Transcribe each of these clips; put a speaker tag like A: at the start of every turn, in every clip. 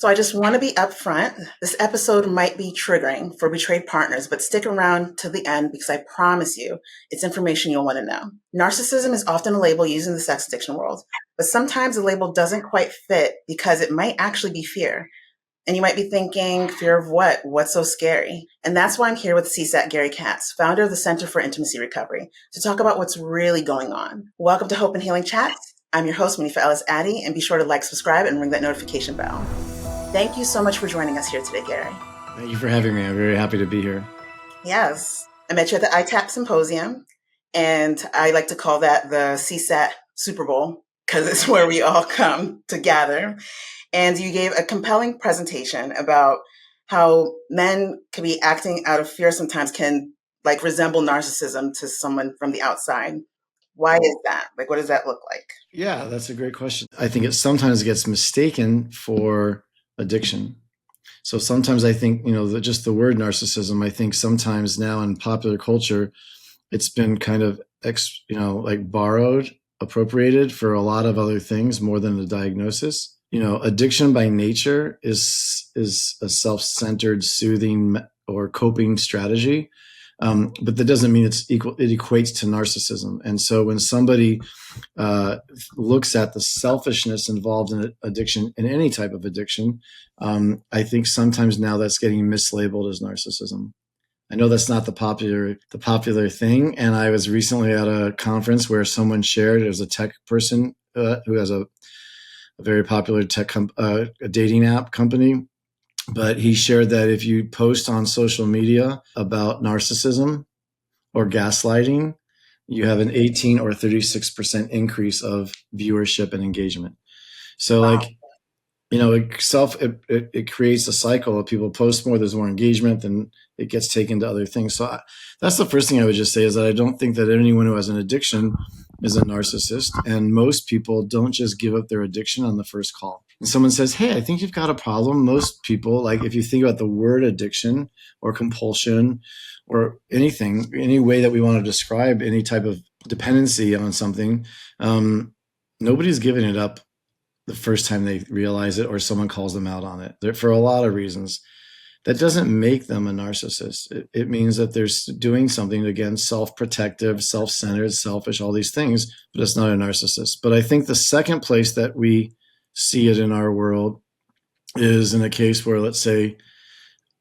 A: So I just want to be upfront. This episode might be triggering for betrayed partners, but stick around to the end because I promise you it's information you'll want to know. Narcissism is often a label used in the sex addiction world, but sometimes the label doesn't quite fit because it might actually be fear. And you might be thinking, fear of what? What's so scary? And that's why I'm here with CSAT Gary Katz, founder of the Center for Intimacy Recovery, to talk about what's really going on. Welcome to Hope and Healing Chats. I'm your host, Monifa Ellis-Addie, and be sure to like, subscribe, and ring that notification bell. Thank you so much for joining us here today, Gary.
B: Thank you for having me. I'm very happy to be here.
A: Yes. I met you at the ITAP Symposium, and I like to call that the CSAT Super Bowl because it's where we all come to gather. And you gave a compelling presentation about how men can be acting out of fear sometimes can like resemble narcissism to someone from the outside. Why is that? Like, what does that look like?
B: Yeah, that's a great question. I think it sometimes gets mistaken for addiction. So sometimes I think, just the word narcissism, I think sometimes now in popular culture, it's been kind of, borrowed, appropriated for a lot of other things more than the diagnosis. Addiction by nature is a self-centered, soothing or coping strategy. But that doesn't mean it equates to narcissism. And so when somebody looks at the selfishness involved in addiction, in any type of addiction, I think sometimes now that's getting mislabeled as narcissism. I know that's not the popular thing. And I was recently at a conference where someone shared, it was a tech person who has a very popular tech a dating app company. But he shared that if you post on social media about narcissism or gaslighting, you have an 18 or 36% increase of viewership and engagement. So
A: Wow.
B: it creates a cycle of people post more, there's more engagement, then it gets taken to other things. So that's the first thing I would just say is that I don't think that anyone who has an addiction is a narcissist. And most people don't just give up their addiction on the first call. And someone says, hey, I think you've got a problem. Most people, like if you think about the word addiction or compulsion or anything, any way that we want to describe any type of dependency on something, nobody's giving it up the first time they realize it or someone calls them out on it. For a lot of reasons. That doesn't make them a narcissist. It means that they're doing something, again, self-protective, self-centered, selfish, all these things, but it's not a narcissist. But I think the second place that we see it in our world is in a case where, let's say,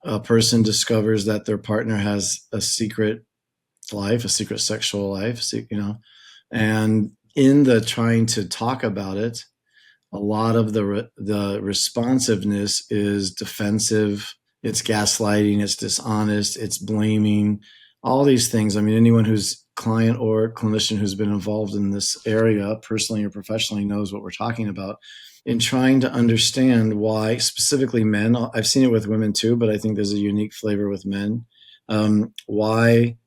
B: a person discovers that their partner has a secret life, a secret sexual life, and in the trying to talk about it, a lot of the responsiveness is defensive. It's gaslighting, it's dishonest, it's blaming, all these things. I mean, anyone who's client or clinician who's been involved in this area, personally or professionally, knows what we're talking about. In trying to understand why, specifically men, I've seen it with women too, but I think there's a unique flavor with men. Why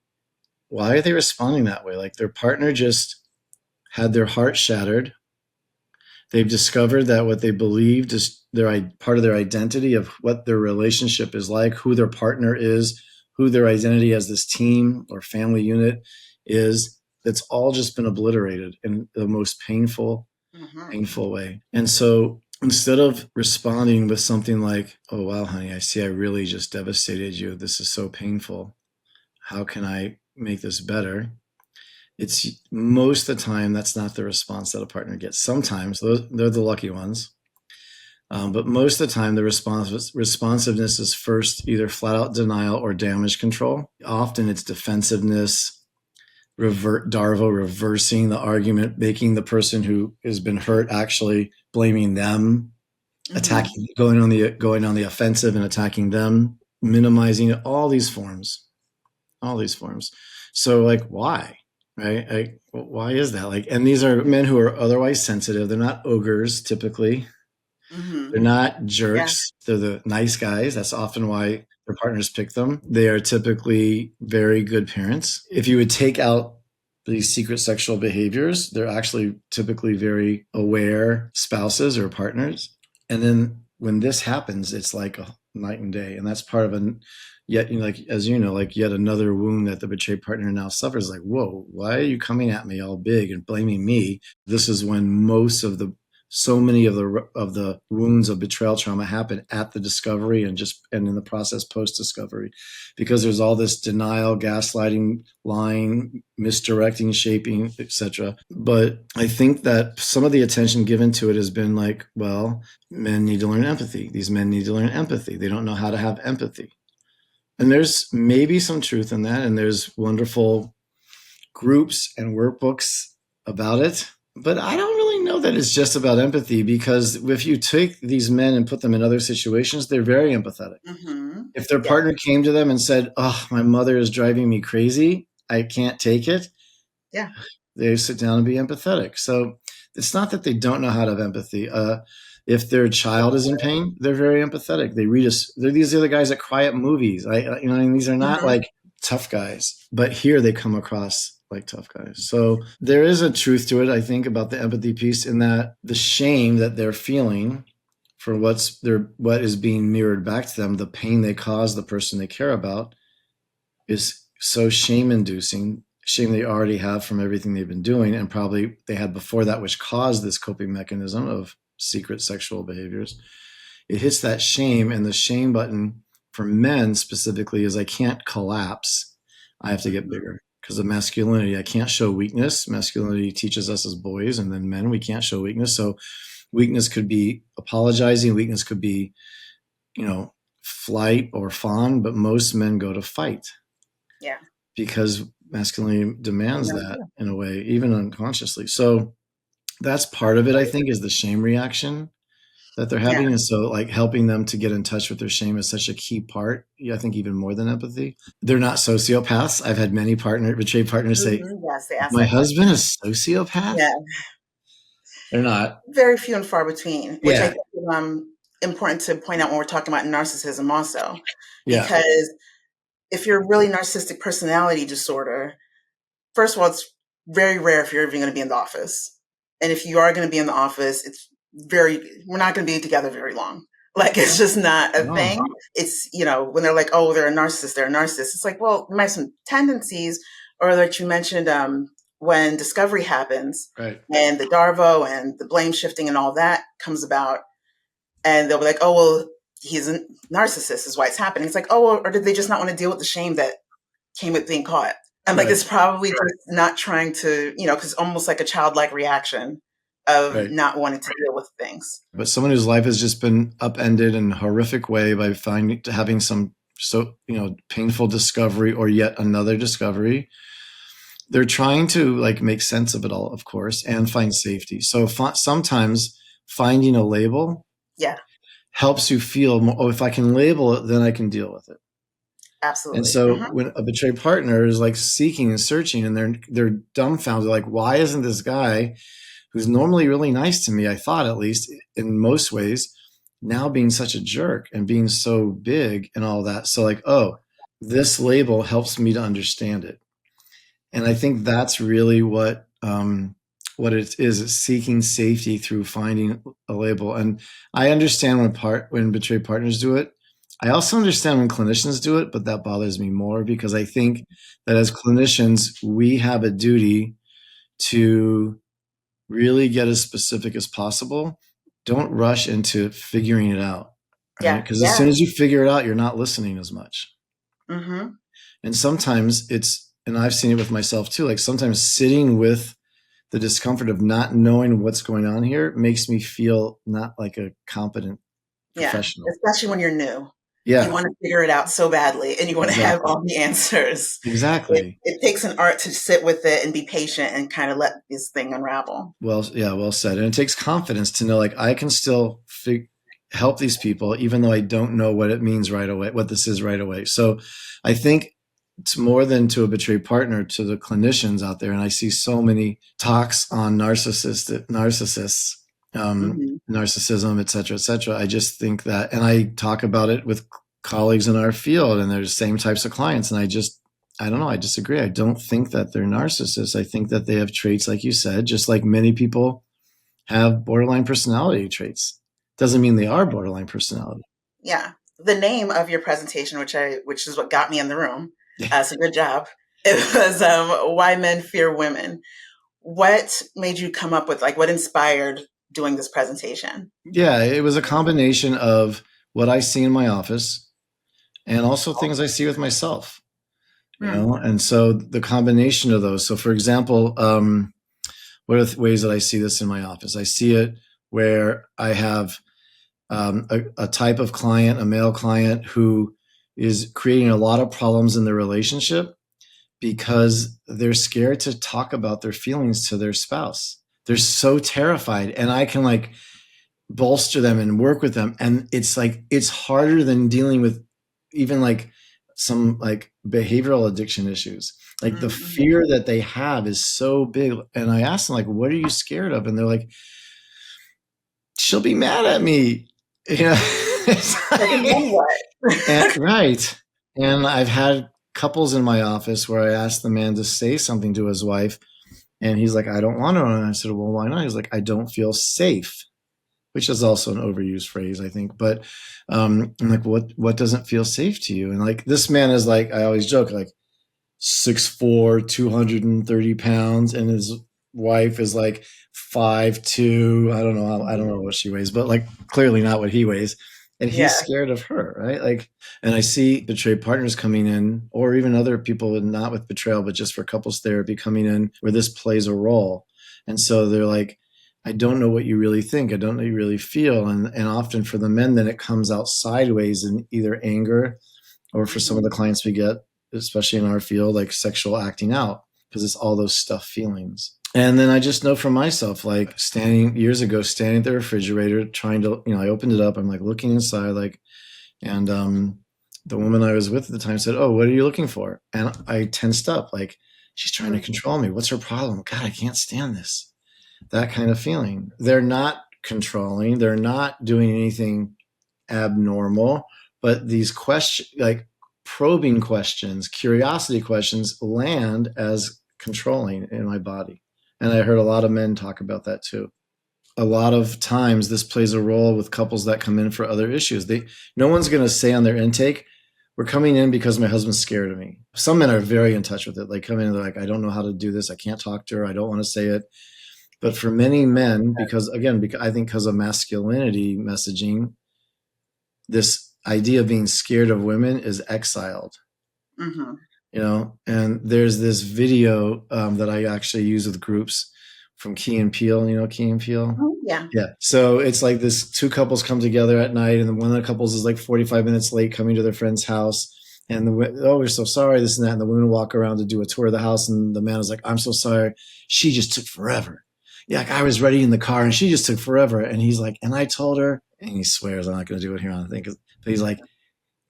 B: are they responding that way? Like their partner just had their heart shattered. They've discovered that what they believed is part of their identity of what their relationship is like, who their partner is, who their identity as this team or family unit is. That's all just been obliterated in the most painful way. And so instead of responding with something like, oh, wow, honey, I see I really just devastated you. This is so painful. How can I make this better? It's most of the time that's not the response that a partner gets. Sometimes they're the lucky ones. But most of the time the responsiveness is first either flat out denial or damage control. Often it's defensiveness, reversing the argument, making the person who has been hurt actually blaming them, attacking, going on the offensive and attacking them, minimizing it, all these forms. So like, why? Right? Why is that? And these are men who are otherwise sensitive. They're not ogres, typically. They're not jerks. Yeah. They're the nice guys. That's often why their partners pick them. They are typically very good parents. If you would take out these secret sexual behaviors, they're actually typically very aware spouses or partners. And then when this happens, it's like a night and day. And that's part of yet another wound that the betrayed partner now suffers. Like, whoa, why are you coming at me all big and blaming me? This is when most of the so many of the wounds of betrayal trauma happen at the discovery and in the process post discovery, because there's all this denial, gaslighting, lying, misdirecting, shaping, etc. But I think that some of the attention given to it has been like, well, men need to learn empathy. These men need to learn empathy. They don't know how to have empathy. And there's maybe some truth in that, and there's wonderful groups and workbooks about it. But I don't really know that it's just about empathy, because if you take these men and put them in other situations, they're very empathetic.
A: Mm-hmm.
B: If their partner came to them and said, "Oh, my mother is driving me crazy. I can't take it."
A: Yeah.
B: They sit down and be empathetic. So it's not that they don't know how to have empathy. If their child is in pain, they're very empathetic. They read us. These are the guys that cry at movies. These are not like tough guys, but here they come across like tough guys. So there is a truth to it, I think, about the empathy piece, in that the shame that they're feeling for what is being mirrored back to them, the pain they cause the person they care about, is so shame-inducing. Shame they already have from everything they've been doing, and probably they had before that, which caused this coping mechanism of secret sexual behaviors. It hits that shame, and the shame button for men specifically is, I can't collapse. I have to get bigger. Because of masculinity, I can't show weakness. Masculinity teaches us as boys, and then men, we can't show weakness. So weakness could be apologizing. Weakness could be, flight or fawn, but most men go to fight.
A: Yeah.
B: Because masculinity demands that in a way, even unconsciously. So that's part of it, I think, is the shame reaction that they're having. And so like helping them to get in touch with their shame is such a key part. I think even more than empathy. They're not sociopaths. I've had many betrayed partners say,
A: yes, they ask
B: my husband is a sociopath.
A: Yeah.
B: They're not.
A: Very few and far between, which I
B: Yeah.
A: think is important to point out when we're talking about narcissism also.
B: Yeah.
A: Because if you're really narcissistic personality disorder, first of all, it's very rare if you're even going to be in the office. And if you are going to be in the office, we're not going to be together very long. Like, it's just not a thing. It's, when they're like, oh, they're a narcissist. It's like, well, you might have some tendencies, or like you mentioned, when discovery happens,
B: right,
A: and the Darvo and the blame shifting and all that comes about, and they'll be like, oh, well, he's a narcissist is why it's happening. It's like, oh, well, or did they just not want to deal with the shame that came with being caught? And like, it's probably just not trying to, because almost like a childlike reaction of not wanting to deal with things.
B: But someone whose life has just been upended in a horrific way by having some painful discovery or yet another discovery, they're trying to like make sense of it all, of course, and find safety. So sometimes finding a label helps you feel more, oh, if I can label it, then I can deal with it.
A: Absolutely.
B: And so when a betrayed partner is like seeking and searching, and they're dumbfounded, like, why isn't this guy who's normally really nice to me, I thought at least in most ways, now being such a jerk and being so big and all that? So like, oh, this label helps me to understand it. And I think that's really what it is. It's seeking safety through finding a label. And I understand when betrayed partners do it. I also understand when clinicians do it, but that bothers me more, because I think that as clinicians, we have a duty to really get as specific as possible. Don't rush into figuring it out. Right? Because as soon as you figure it out, you're not listening as much.
A: Mm-hmm.
B: And sometimes and I've seen it with myself too, like sometimes sitting with the discomfort of not knowing what's going on here makes me feel not like a competent professional.
A: Especially when you're new.
B: Yeah.
A: You want to figure it out so badly, and you want to have all the answers.
B: Exactly.
A: It takes an art to sit with it and be patient and kind of let this thing unravel.
B: Well said. And it takes confidence to know, like, I can still help these people, even though I don't know what it means right away, what this is right away. So I think it's more than to a betrayed partner, to the clinicians out there. And I see so many talks on narcissists, narcissism, et cetera, et cetera. I just think that, and I talk about it with colleagues in our field, and they're the same types of clients. And I don't know, I disagree. I don't think that they're narcissists. I think that they have traits, like you said, just like many people have borderline personality traits. Doesn't mean they are borderline personality.
A: Yeah. The name of your presentation, which is what got me in the room. So good job. It was Why Men Fear Women. What made you come up with, like, what inspired doing this presentation?
B: Yeah, it was a combination of what I see in my office and also things I see with myself, and so the combination of those. So for example, what are the ways that I see this in my office? I see it where I have a type of client, a male client, who is creating a lot of problems in the relationship because they're scared to talk about their feelings to their spouse. They're so terrified, and I can like bolster them and work with them. And it's like, it's harder than dealing with even like some like behavioral addiction issues. Like the fear that they have is so big. And I asked them, like, what are you scared of? And they're like, she'll be mad at me.
A: And then what?
B: Right. And I've had couples in my office where I asked the man to say something to his wife, and he's like, I don't want to. And I said, well, why not? He's like, I don't feel safe, which is also an overused phrase, I think. But I'm like, what doesn't feel safe to you? And like, this man is like, I always joke, like 6'4", 230 pounds, and his wife is like 5'2". I don't know what she weighs, but like clearly not what he weighs. And he's scared of her, right? Like, and I see betrayed partners coming in, or even other people not with betrayal, but just for couples therapy coming in, where this plays a role. And so they're like, I don't know what you really think. I don't know what you really feel. And often for the men, then it comes out sideways in either anger, or for some of the clients we get, especially in our field, like sexual acting out, because it's all those stuffed feelings. And then I just know for myself, like years ago, standing at the refrigerator, trying to, I opened it up. I'm like looking inside, like, and the woman I was with at the time said, oh, what are you looking for? And I tensed up, like, she's trying to control me. What's her problem? God, I can't stand this. That kind of feeling. They're not controlling. They're not doing anything abnormal, but these questions, like probing questions, curiosity questions, land as controlling in my body. And I heard a lot of men talk about that too. A lot of times this plays a role with couples that come in for other issues. No one's going to say on their intake, we're coming in because my husband's scared of me. Some men are very in touch with it. They come in and they're like, I don't know how to do this. I can't talk to her. I don't want to say it. But for many men, because I think because of masculinity messaging, this idea of being scared of women is exiled. And there's this video that I actually use with groups from Key and Peele. Key and Peele?
A: Oh, yeah.
B: Yeah. So it's like this two couples come together at night, and then one of the couples is like 45 minutes late coming to their friend's house. And we're so sorry, this and that. And the women walk around to do a tour of the house, and the man is like, I'm so sorry. She just took forever. Yeah, like I was ready in the car and she just took forever. And he's like, and I told her, and he swears, I'm not going to do it here on the thing, but he's like,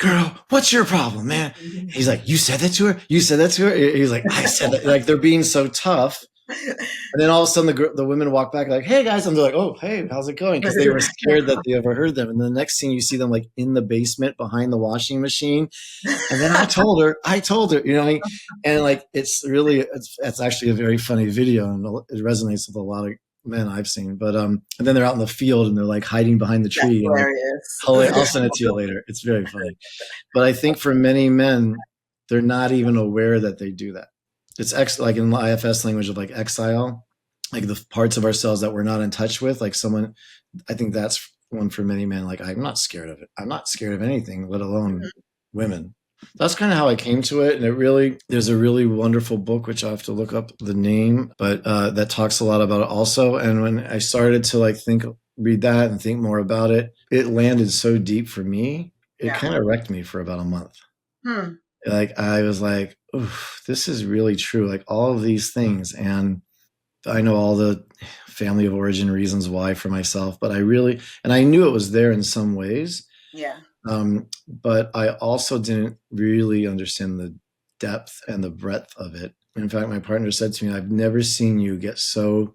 B: girl, what's your problem, man? He's like, you said that to her? You said that to her? He's like, I said that. Like, they're being so tough. And then all of a sudden the women walk back like, hey guys. And they're like, oh, hey, how's it going? Because they were scared that they overheard them. And the next thing you see them like in the basement behind the washing machine. And then I told her, and like, it's actually a very funny video, and it resonates with a lot of men I've seen. But and then they're out in the field and they're like hiding behind the tree. I'll send it to you later. It's very funny. But I think for many men, they're not even aware that they do that. It's like in the IFS language of like exile, like the parts of ourselves that we're not in touch with. Like someone, I think that's one for many men. Like, I'm not scared of it. I'm not scared of anything, let alone women. That's kind of how I came to it. And there's a really wonderful book, which I have to look up the name, but that talks a lot about it also. And when I started to like read that and think more about it, it landed so deep for me. It kind of wrecked me for about a month. Like, I was like, oof, this is really true. Like all of these things. And I know all the family of origin reasons why for myself, but I knew it was there in some ways.
A: Yeah.
B: But I also didn't really understand the depth and the breadth of it. In fact, my partner said to me, I've never seen you get so,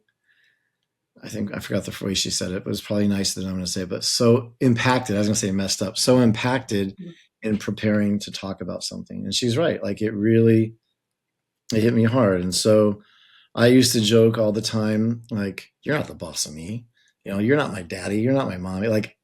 B: I think I forgot the way she said it, but it was probably nice that I'm going to say it, but so impacted. I was going to say messed up, so impacted in preparing to talk about something. And she's right. Like it hit me hard. And so I used to joke all the time, like, you're not the boss of me. You're not my daddy. You're not my mommy. Like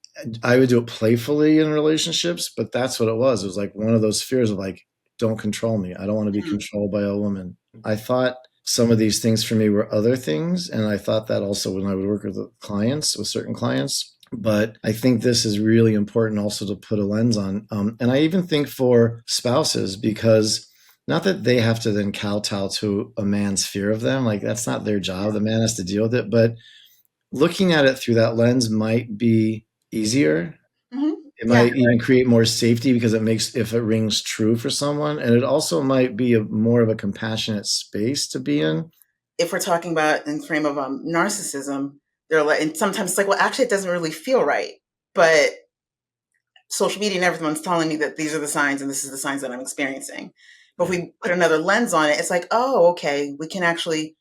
B: I would do it playfully in relationships, but that's what it was. It was like one of those fears of like, don't control me. I don't want to be controlled by a woman. I thought some of these things for me were other things. And I thought that also when I would work with clients, with certain clients. But I think this is really important also to put a lens on. And I even think for spouses, because not that they have to then kowtow to a man's fear of them, like that's not their job. The man has to deal with it. But looking at it through that lens might be easier.
A: Mm-hmm.
B: It might even create more safety because it makes, if it rings true for someone, and it also might be more of a compassionate space to be in.
A: If we're talking about in frame of narcissism, they're like, and sometimes it's like, well, actually, it doesn't really feel right, but social media and everyone's telling me that these are the signs and this is the signs that I'm experiencing. But if we put another lens on it, it's like, oh, okay, we can actually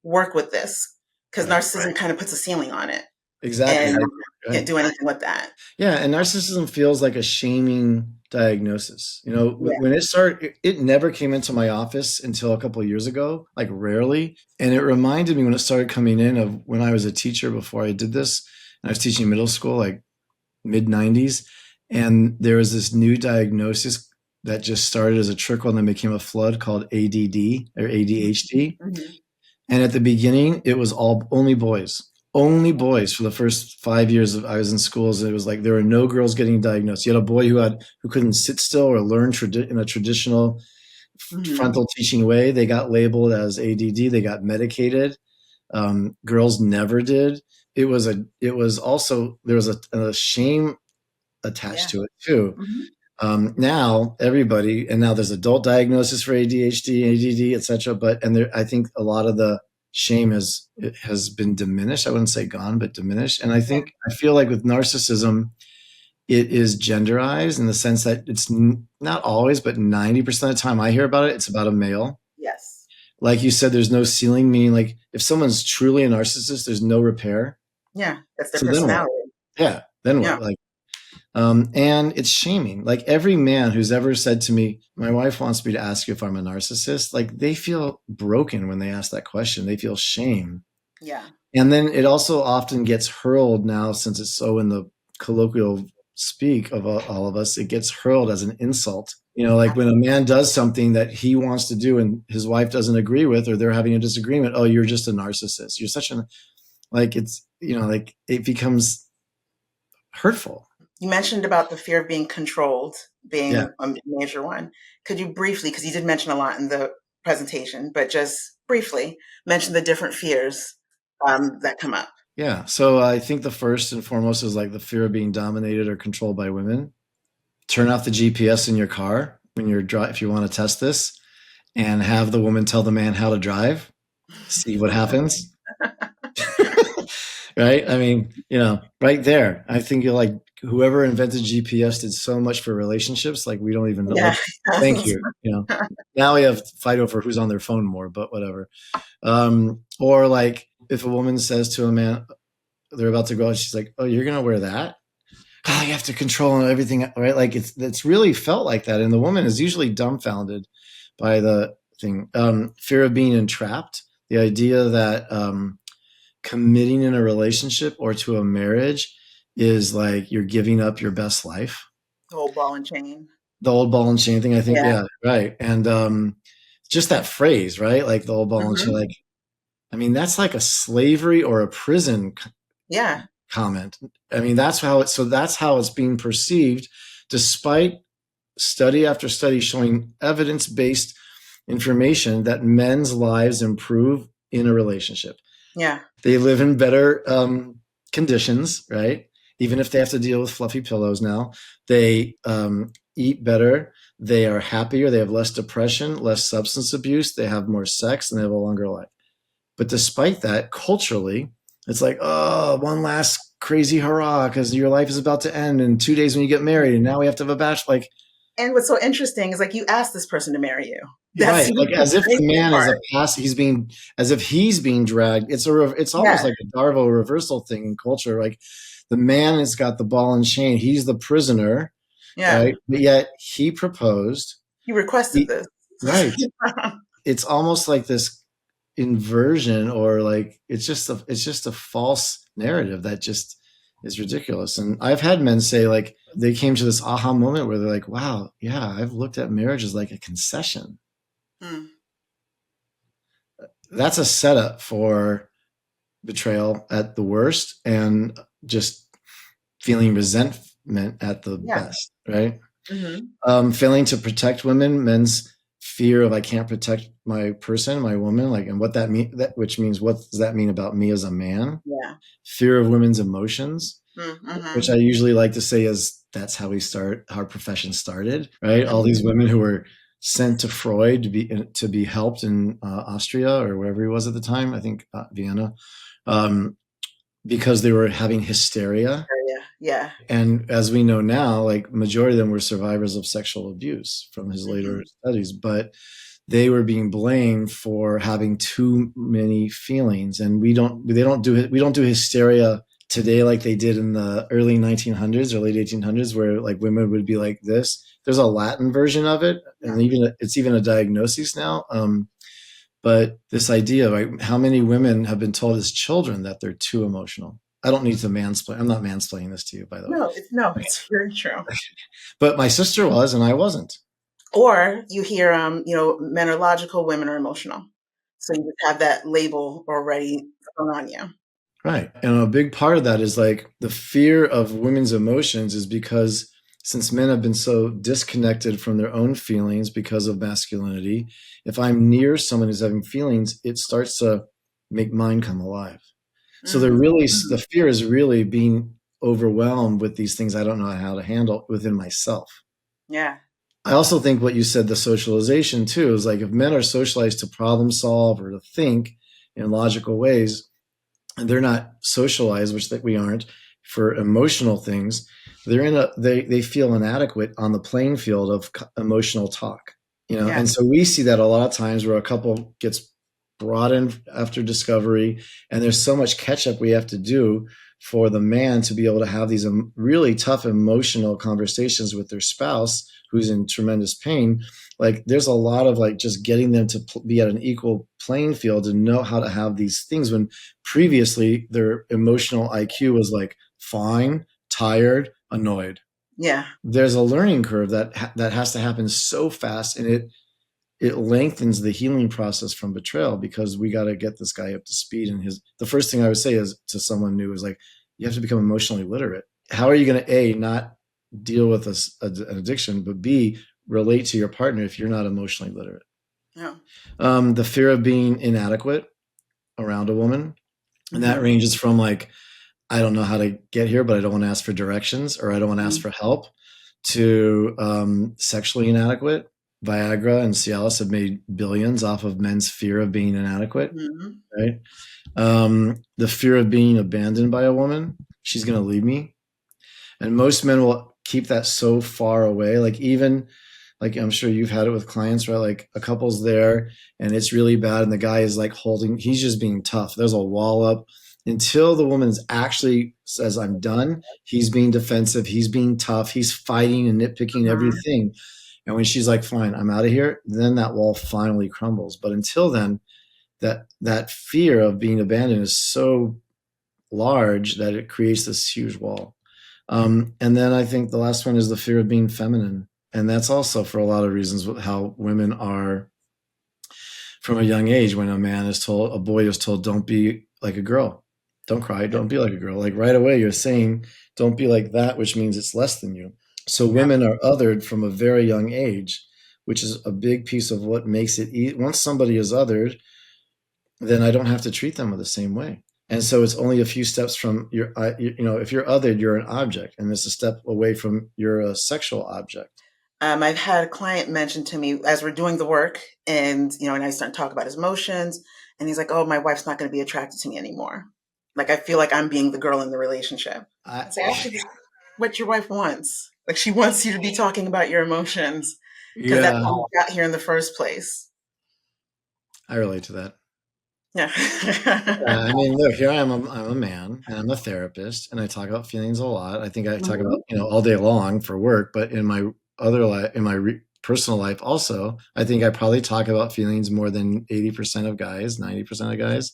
A: work with this because narcissism kind of puts a ceiling on it.
B: Exactly.
A: And can't do anything with that.
B: Yeah, and narcissism feels like a shaming diagnosis. You know, when it started, it never came into my office until a couple of years ago, like rarely. And it reminded me when it started coming in of when I was a teacher before I did this. And I was teaching middle school, like mid 90s. And there was this new diagnosis that just started as a trickle and then became a flood called ADD or ADHD.
A: Mm-hmm.
B: And at the beginning, it was only boys for the first 5 years I was in schools. It was like there were no girls getting diagnosed. You had a boy who couldn't sit still or learn in a traditional frontal teaching way. They got labeled as ADD. They got medicated. Girls never did. There was a shame attached to it too. Now everybody, and now there's adult diagnosis for ADHD, ADD, etc. I think a lot of the shame has been diminished. I wouldn't say gone, but diminished. And I feel like with narcissism, it is genderized in the sense that it's not always, but 90% of the time I hear about it, it's about a male.
A: Yes.
B: Like you said, there's no ceiling, meaning like if someone's truly a narcissist, there's no repair.
A: Yeah, that's their personality.
B: Then what? Like, and it's shaming. Like every man who's ever said to me, my wife wants me to ask you if I'm a narcissist, like they feel broken when they ask that question. They feel shame.
A: Yeah.
B: And then it also often gets hurled now, since it's so in the colloquial speak of all of us, it gets hurled as an insult. You know, like when a man does something that he wants to do and his wife doesn't agree with, or they're having a disagreement. Oh, you're just a narcissist. You're such like it's, you know, like it becomes hurtful.
A: You mentioned about the fear of being controlled being a major one. Could you briefly, because you did mention a lot in the presentation, but just briefly mention the different fears that come up?
B: Yeah. So I think the first and foremost is like the fear of being dominated or controlled by women. Turn off the GPS in your car when you're if you want to test this, and have the woman tell the man how to drive. See what happens. Right? I mean, you know, right there. I think you're like, whoever invented GPS did so much for relationships. Like we don't even know.
A: Yeah.
B: Thank you. You know, now we have to fight over who's on their phone more, but whatever. Or like if a woman says to a man, they're about to go out, she's like, "Oh, you're gonna wear that? Oh, you have to control everything, right?" Like it's really felt like that, and the woman is usually dumbfounded by the thing. Fear of being entrapped. The idea that committing in a relationship or to a marriage is like you're giving up your best life.
A: The whole ball and chain.
B: The old ball and chain thing, I think. Yeah, right. And just that phrase, right? Like the old ball and chain. Like, I mean, that's like a slavery or a prison comment. I mean, that's how it's being perceived, despite study after study showing evidence-based information that men's lives improve in a relationship.
A: Yeah.
B: They live in better conditions, right? Even if they have to deal with fluffy pillows now, they eat better. They are happier. They have less depression, less substance abuse. They have more sex, and they have a longer life. But despite that, culturally, it's like, oh, one last crazy hurrah because your life is about to end in 2 days when you get married, and now we have to have a bachelor. Like,
A: and what's so interesting is like you asked this person to marry you.
B: That's right, like as if the man is as if he's being dragged. It's almost like a Darvo reversal thing in culture. Like the man has got the ball and chain. He's the prisoner. Yeah. Right? But yet he proposed.
A: He requested this.
B: Right. It's almost like this inversion, or like it's just a false narrative that just is ridiculous. And I've had men say, like, they came to this aha moment where they're like, wow, yeah, I've looked at marriage as like a concession. that's a setup for betrayal at the worst and just feeling resentment at the
A: Yeah.
B: best, right?
A: Mm-hmm.
B: Failing to protect women, men's fear of I can't protect my person, my woman, like, and what that mean, that which means what does that mean about me as a man?
A: Yeah.
B: Fear of women's emotions, which
A: Mm-hmm.
B: I usually like to say is that's how we start, our profession started, right? All these
A: Mm-hmm.
B: women who were sent to Freud to be helped in Austria or wherever he was at the time, I think Vienna, um, because they were having hysteria.
A: Yeah. Yeah.
B: And as we know now, like majority of them were survivors of sexual abuse from his later
A: Mm-hmm.
B: studies, but they were being blamed for having too many feelings. And we don't do hysteria today like they did in the early 1900s or late 1800s, where like women would be like this. There's a Latin version of it,
A: Yeah.
B: and it's even a diagnosis now. But this idea, right? How many women have been told as children that they're too emotional? I don't need to mansplain. I'm not mansplaining this to you, by the way.
A: No, it's very true.
B: But my sister was, and I wasn't.
A: Or you hear, men are logical, women are emotional. So you just have that label already thrown on you.
B: Right. And a big part of that is like the fear of women's emotions is because since men have been so disconnected from their own feelings because of masculinity, if I'm near someone who's having feelings, it starts to make mine come alive. So
A: Mm-hmm.
B: the fear is really being overwhelmed with these things I don't know how to handle within myself.
A: Yeah.
B: I also think what you said, the socialization too, is like if men are socialized to problem solve or to think in logical ways, and they're not socialized, which that we aren't, for emotional things, they feel inadequate on the playing field of emotional talk,
A: Yeah.
B: and so we see that a lot of times where a couple gets brought in after discovery, and there's so much catch up we have to do for the man to be able to have these really tough emotional conversations with their spouse who's in tremendous pain. Like there's a lot of like just getting them to be at an equal playing field and know how to have these things when previously their emotional IQ was like fine, tired, annoyed.
A: Yeah.
B: There's a learning curve that has to happen so fast, and it lengthens the healing process from betrayal because we got to get this guy up to speed. And the first thing I would say is to someone new is like, you have to become emotionally literate. How are you going to not deal with an addiction, but B, relate to your partner if you're not emotionally literate?
A: Yeah.
B: The fear of being inadequate around a woman, and that
A: Mm-hmm.
B: ranges from like, I don't know how to get here, but I don't want to ask for directions or I don't want to ask
A: Mm-hmm.
B: for help, to sexually inadequate. Viagra and Cialis have made billions off of men's fear of being inadequate,
A: Mm-hmm.
B: right? The fear of being abandoned by a woman. She's going to leave me. And most men will keep that so far away. Like even like I'm sure you've had it with clients, right? Like a couple's there and it's really bad and the guy is like he's just being tough. There's a wall up until the woman's actually says, I'm done. He's being defensive. He's being tough. He's fighting and nitpicking
A: Mm-hmm.
B: everything. And when she's like, fine, I'm out of here, then that wall finally crumbles. But until then, that fear of being abandoned is so large that it creates this huge wall. And then I think the last one is the fear of being feminine. And that's also for a lot of reasons how women are from a young age. When a boy is told, don't be like a girl, don't cry, don't be like a girl. Like right away, you're saying, don't be like that, which means it's less than you. So
A: Yeah.
B: women are othered from a very young age, which is a big piece of what makes it easy. Once somebody is othered, then I don't have to treat them the same way. And so it's only a few steps from if you're othered, you're an object, and it's a step away from you're a sexual object.
A: I've had a client mention to me as we're doing the work, and I start to talk about his emotions, and he's like, "Oh, my wife's not going to be attracted to me anymore. Like I feel like I'm being the girl in the relationship."
B: I,
A: It's actually what your wife wants. Like she wants you to be talking about your emotions because that's
B: yeah,
A: how you got here in the first place.
B: I relate to that.
A: Yeah.
B: I mean, look, here I'm a man, and I'm a therapist, and I talk about feelings a lot. I think I talk about
A: Mhm.
B: all day long for work, but in my other life, in my personal life, also, I think I probably talk about feelings more than 80% of guys, 90% of guys.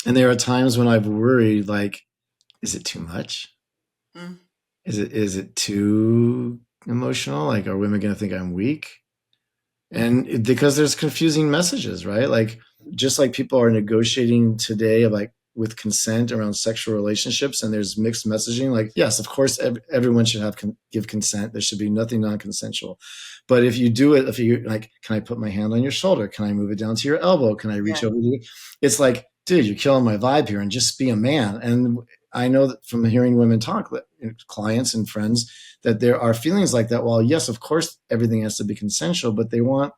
B: And there are times when I've worried, like, is it too much?
A: Mm.
B: Is it too emotional? Like, are women going to think I'm weak? And because there's confusing messages, right? Like, just like people are negotiating today, like with consent around sexual relationships, and there's mixed messaging. Like, yes, of course, everyone should have give consent. There should be nothing non-consensual. But if you do it, if you like, can I put my hand on your shoulder? Can I move it down to your elbow? Can I reach over to you? It's like, dude, you're killing my vibe here, and just be a man. And I know that from hearing women talk, clients and friends, that there are feelings like that. Well, yes, of course, everything has to be consensual, but they want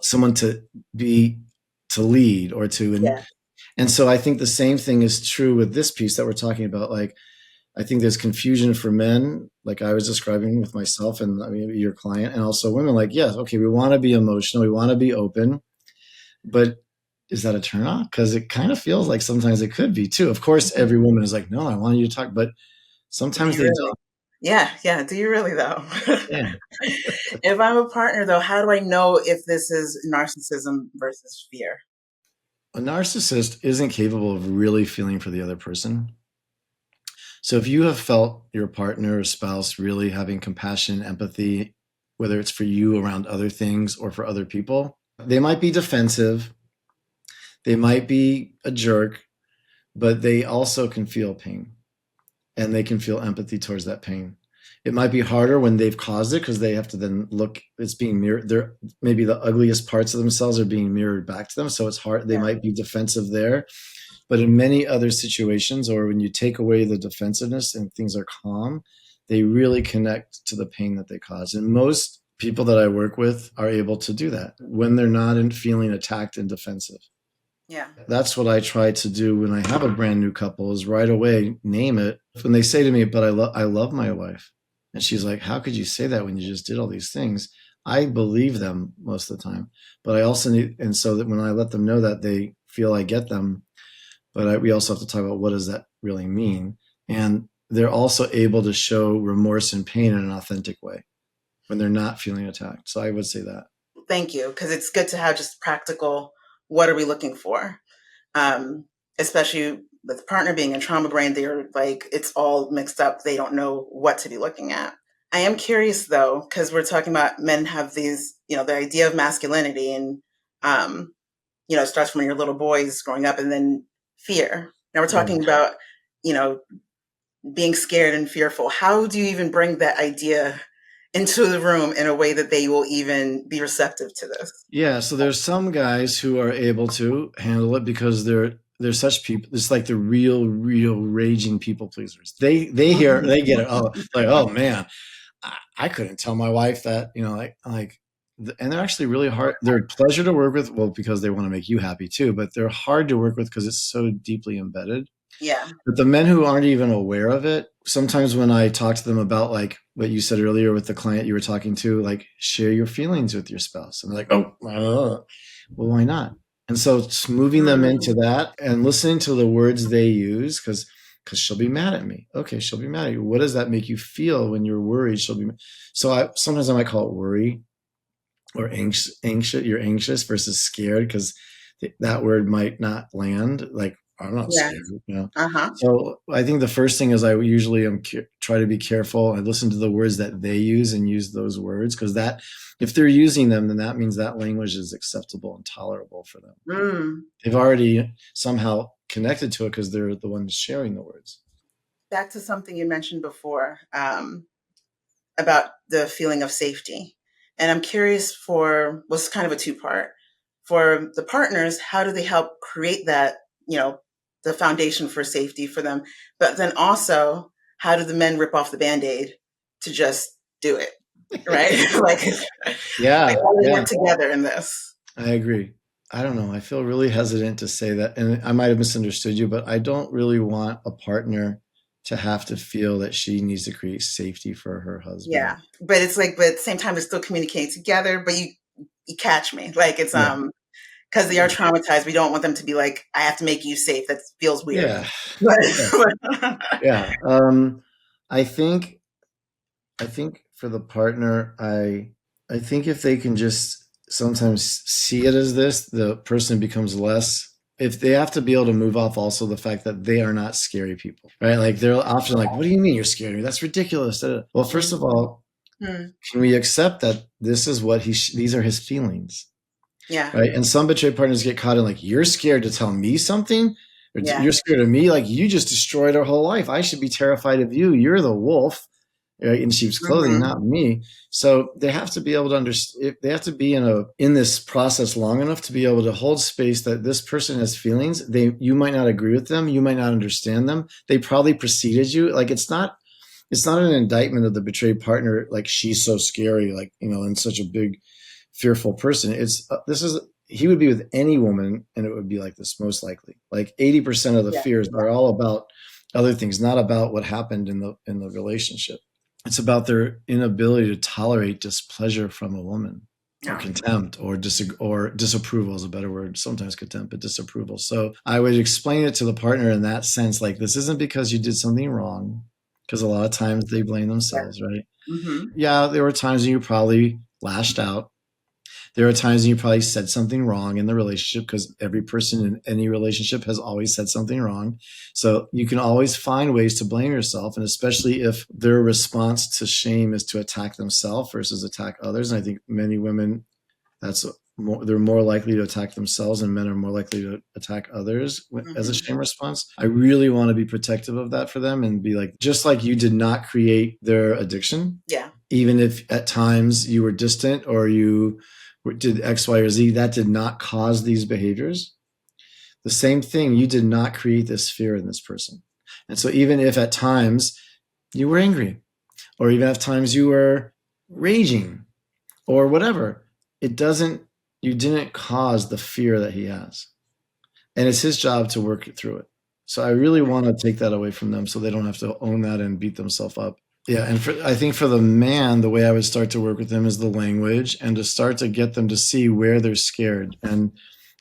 B: someone to lead or to. And so I think the same thing is true with this piece that we're talking about. Like, I think there's confusion for men, like I was describing with myself and your client, and also women. Like, yes, okay, we want to be emotional, we want to be open, but is that a turn on? Because it kind of feels like sometimes it could be too. Of course, every woman is like, no, I want you to talk, but sometimes they don't.
A: Yeah. Do you really though?
B: Yeah.
A: If I'm a partner though, how do I know if this is narcissism versus fear?
B: A narcissist isn't capable of really feeling for the other person. So if you have felt your partner or spouse really having compassion, empathy, whether it's for you around other things or for other people, they might be defensive, they might be a jerk, but they also can feel pain and they can feel empathy towards that pain. It might be harder when they've caused it because they have to then look, it's being mirrored. They're maybe the ugliest parts of themselves are being mirrored back to them. So it's hard. They might be defensive there. But in many other situations, or when you take away the defensiveness and things are calm, they really connect to the pain that they cause. And most people that I work with are able to do that when they're not feeling attacked and defensive.
A: Yeah.
B: That's what I try to do when I have a brand new couple, is right away name it. When they say to me, but I love my wife. And she's like, how could you say that when you just did all these things? I believe them most of the time. But I also need, and so that when I let them know that, they feel I get them. But we also have to talk about, what does that really mean? And they're also able to show remorse and pain in an authentic way when they're not feeling attacked. So I would say that.
A: Thank you. Because it's good to have just practical, what are we looking for? Especially with partner being in trauma brain, they're like, it's all mixed up. They don't know what to be looking at. I am curious though, because we're talking about men have these, the idea of masculinity and, it starts from your little boys growing up, and then fear. Now we're talking about, being scared and fearful. How do you even bring that idea into the room in a way that they will even be receptive to this?
B: Yeah, so there's some guys who are able to handle it because they're such people. It's like the real raging people pleasers. They get it. Oh, like, oh man, I couldn't tell my wife that, and they're actually really hard. They're a pleasure to work with. Well, because they want to make you happy too, but they're hard to work with because it's so deeply embedded.
A: Yeah.
B: But the men who aren't even aware of it, sometimes when I talk to them about, like what you said earlier with the client you were talking to, like, share your feelings with your spouse. And they're like, oh, well, why not? And so it's moving them into that and listening to the words they use, because she'll be mad at me. Okay, she'll be mad at you. What does that make you feel when you're worried? So sometimes I might call it worry or anxious. You're anxious versus scared, because that word might not land. Like, I'm not scared, So I think the first thing is I usually try to be careful. I listen to the words that they use and use those words, because that, if they're using them, then that means that language is acceptable and tolerable for them. They've already somehow connected to it because they're the ones sharing the words.
A: Back to something you mentioned before about the feeling of safety. And I'm curious was kind of a two-part. For the partners, how do they help create that, the foundation for safety for them? But then also, how do the men rip off the Band-Aid to just do it? Right? Work together in this.
B: I agree. I don't know. I feel really hesitant to say that. And I might have misunderstood you, but I don't really want a partner to have to feel that she needs to create safety for her husband.
A: Yeah. But it's like, but at the same time, they're still communicating together, but you catch me. Like, it's, because they are traumatized. We don't want them to be like, I have to make you safe. That feels weird.
B: Yeah. I think for the partner, I think if they can just sometimes see it as this, the person becomes less. If they have to be able to move off also the fact that they are not scary people, right? Like, they're often like, what do you mean you're scared of me? That's ridiculous. Well, first of all, can we accept that this is what these are his feelings.
A: Yeah.
B: Right. And some betrayed partners get caught in like, you're scared to tell me something, or you're scared of me. Like, you just destroyed our whole life. I should be terrified of you. You're the wolf, right, in sheep's clothing, not me. So they have to be able to understand. They have to be in this process long enough to be able to hold space that this person has feelings. You might not agree with them. You might not understand them. They probably preceded you. Like, it's not an indictment of the betrayed partner. Like, she's so scary, like, and such a big, fearful person. He would be with any woman and it would be like this, most likely. Like 80% of the fears are all about other things, not about what happened in the relationship. It's about their inability to tolerate displeasure from a woman, or contempt, or disapproval is a better word. Sometimes contempt, but disapproval. So I would explain it to the partner in that sense, like, this isn't because you did something wrong, because a lot of times they blame themselves, right? Yeah, there were times when you probably lashed out. There are times when you probably said something wrong in the relationship, because every person in any relationship has always said something wrong. So you can always find ways to blame yourself. And especially if their response to shame is to attack themselves versus attack others. And I think many women, they're more likely to attack themselves, and men are more likely to attack others as a shame response. I really want to be protective of that for them and be like, just like you did not create their addiction.
A: Yeah.
B: Even if at times you were distant or you did X, Y, or Z, that did not cause these behaviors. The same thing, you did not create this fear in this person. And so even if at times you were angry, or even at times you were raging or whatever, you didn't cause the fear that he has. And it's his job to work through it. So I really want to take that away from them so they don't have to own that and beat themselves up. Yeah, and I think for the man, the way I would start to work with them is the language, and to start to get them to see where they're scared. And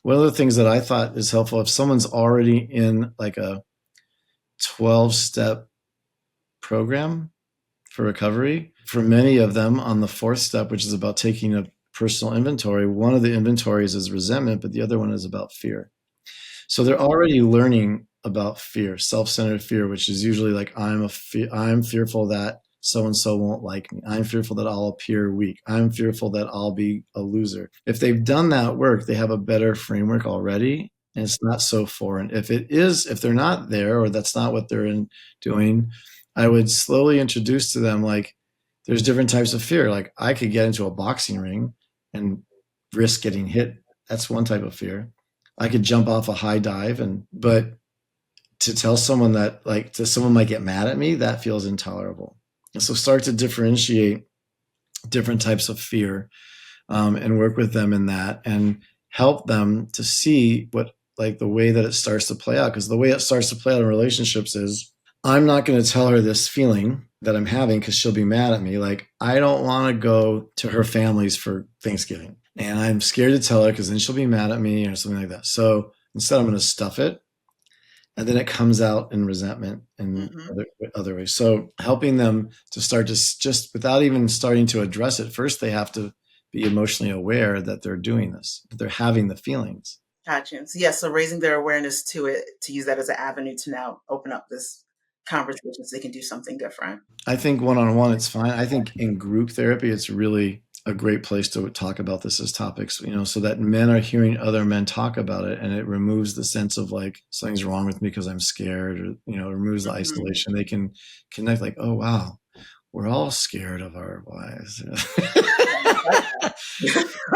B: one of the things that I thought is helpful, if someone's already in like a 12-step program for recovery, for many of them on the 4th step, which is about taking a personal inventory, one of the inventories is resentment, but the other one is about fear. So they're already learning about fear, self-centered fear, which is usually like, I'm fearful that so-and-so won't like me. I'm fearful that I'll appear weak. I'm fearful that I'll be a loser. If they've done that work, they have a better framework already, and it's not so foreign. If they're not there, or that's not what they're doing, I would slowly introduce to them, like, there's different types of fear. Like, I could get into a boxing ring and risk getting hit. That's one type of fear. I could jump off a high dive, but to tell someone that, like, someone might get mad at me, that feels intolerable. And so start to differentiate different types of fear, and work with them in that, and help them to see the way that it starts to play out. Because the way it starts to play out in relationships is, I'm not going to tell her this feeling that I'm having because she'll be mad at me. Like, I don't want to go to her family's for Thanksgiving, and I'm scared to tell her because then she'll be mad at me or something like that. So instead, I'm going to stuff it, and then it comes out in resentment and other ways. So helping them to start to just, without even starting to address it, first they have to be emotionally aware that they're doing this, that they're having the feelings.
A: Gotcha. So so raising their awareness to it, to use that as an avenue to now open up this conversation so they can do something different.
B: I think one-on-one, it's fine. I think in group therapy, it's really a great place to talk about this as topics, so that men are hearing other men talk about it, and it removes the sense of like, something's wrong with me because I'm scared, or, it removes the isolation. They can connect, like, oh, wow, we're all scared of our wives.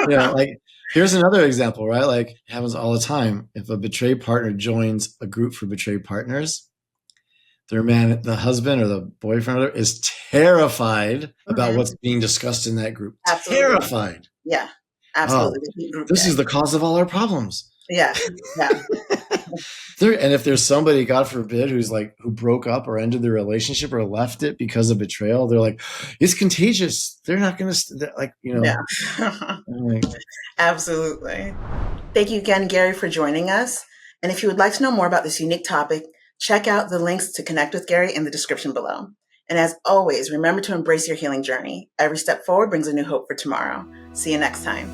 B: Like, here's another example, right? Like, it happens all the time. If a betrayed partner joins a group for betrayed partners, the husband or the boyfriend is terrified about what's being discussed in that group. Absolutely. Terrified.
A: Yeah, absolutely.
B: This is the cause of all our problems.
A: Yeah.
B: And if there's somebody, God forbid, who broke up or ended the relationship or left it because of betrayal, they're like, it's contagious. They're not going to, Yeah.
A: Absolutely. Thank you again, Gary, for joining us. And if you would like to know more about this unique topic, check out the links to connect with Gary in the description below. And as always, remember to embrace your healing journey. Every step forward brings a new hope for tomorrow. See you next time.